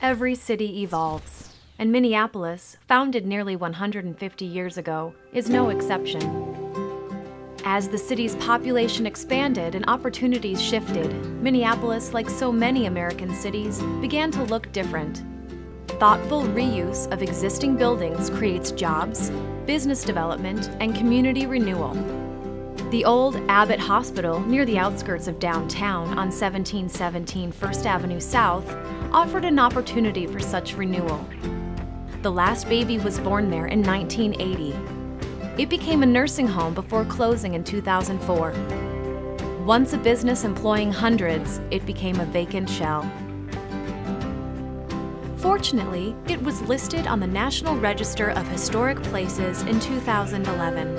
Every city evolves, and Minneapolis, founded nearly 150 years ago, is no exception. As the city's population expanded and opportunities shifted, Minneapolis, like so many American cities, began to look different. Thoughtful reuse of existing buildings creates jobs, business development, and community renewal. The old Abbott Hospital, near the outskirts of downtown on 1717 First Avenue South, offered an opportunity for such renewal. The last baby was born there in 1980. It became a nursing home before closing in 2004. Once a business employing hundreds, it became a vacant shell. Fortunately, it was listed on the National Register of Historic Places in 2011.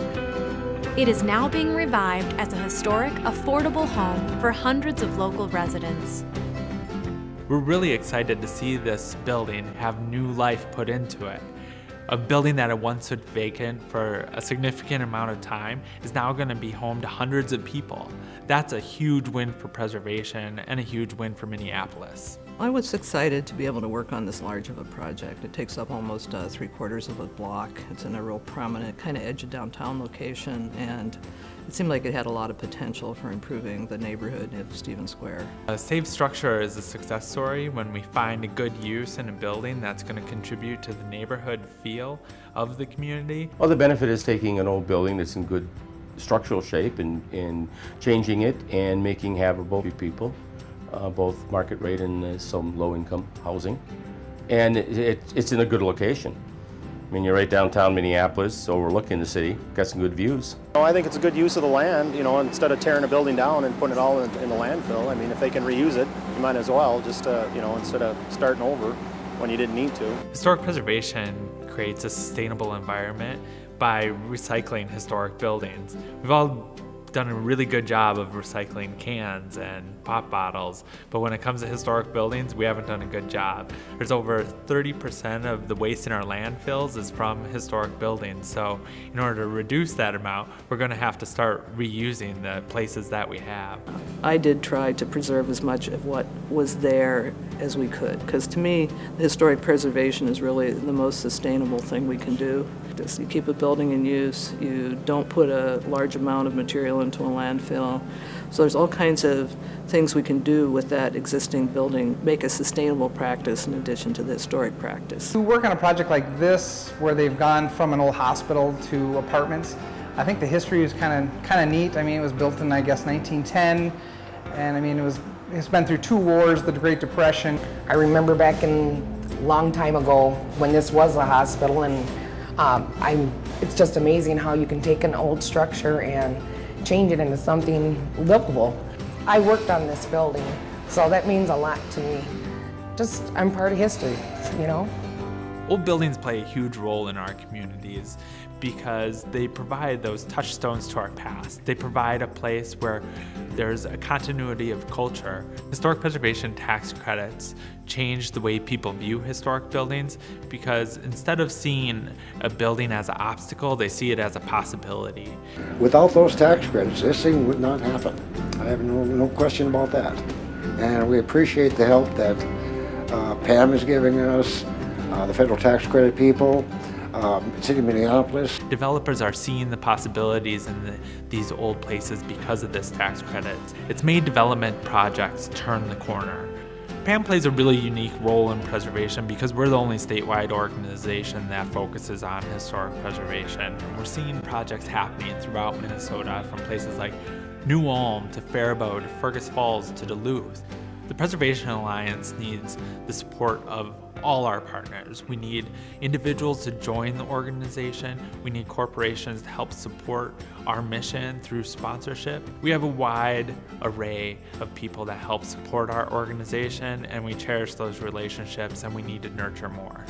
It is now being revived as a historic, affordable home for hundreds of local residents. We're really excited to see this building have new life put into it. A building that had once stood vacant for a significant amount of time is now going to be home to hundreds of people. That's a huge win for preservation and a huge win for Minneapolis. I was excited to be able to work on this large of a project. It takes up almost 3/4 of a block. It's in a real prominent kind of edge of downtown location, and it seemed like it had a lot of potential for improving the neighborhood of Stevens Square. A safe structure is a success story when we find a good use in a building that's going to contribute to the neighborhood feel of the community. Well, the benefit is taking an old building that's in good structural shape and changing it and making habitable for people. Both market rate and some low-income housing. And it's in a good location. I mean, you're right downtown Minneapolis, overlooking the city, got some good views. I think it's a good use of the land, instead of tearing a building down and putting it all in the landfill. I mean, if they can reuse it, you might as well, just instead of starting over when you didn't need to. Historic preservation creates a sustainable environment by recycling historic buildings. We've all done a really good job of recycling cans and pop bottles, but when it comes to historic buildings, we haven't done a good job. There's over 30% of the waste in our landfills is from historic buildings, so in order to reduce that amount, we're going to have to start reusing the places that we have. I did try to preserve as much of what was there as we could, because to me, the historic preservation is really the most sustainable thing we can do. You keep a building in use, you don't put a large amount of material into a landfill. So there's all kinds of things we can do with that existing building, make a sustainable practice in addition to the historic practice. To work on a project like this, where they've gone from an old hospital to apartments, I think the history is kind of neat. I mean, it was built in, I guess, 1910, and I mean, it's been through 2 wars, the Great Depression. I remember back in a long time ago when this was a hospital, and it's just amazing how you can take an old structure and change it into something livable. I worked on this building, so that means a lot to me. I'm part of history, Old buildings play a huge role in our communities because they provide those touchstones to our past. They provide a place where there's a continuity of culture. Historic preservation tax credits change the way people view historic buildings because instead of seeing a building as an obstacle, they see it as a possibility. Without those tax credits, this thing would not happen. I have no question about that. And we appreciate the help that Pam is giving us, the federal tax credit people, City of Minneapolis. Developers are seeing the possibilities in these old places because of this tax credit. It's made development projects turn the corner. PAM plays a really unique role in preservation because we're the only statewide organization that focuses on historic preservation. We're seeing projects happening throughout Minnesota from places like New Ulm to Faribault to Fergus Falls to Duluth. The Preservation Alliance needs the support of all our partners. We need individuals to join the organization. We need corporations to help support our mission through sponsorship. We have a wide array of people that help support our organization, and we cherish those relationships, and we need to nurture more.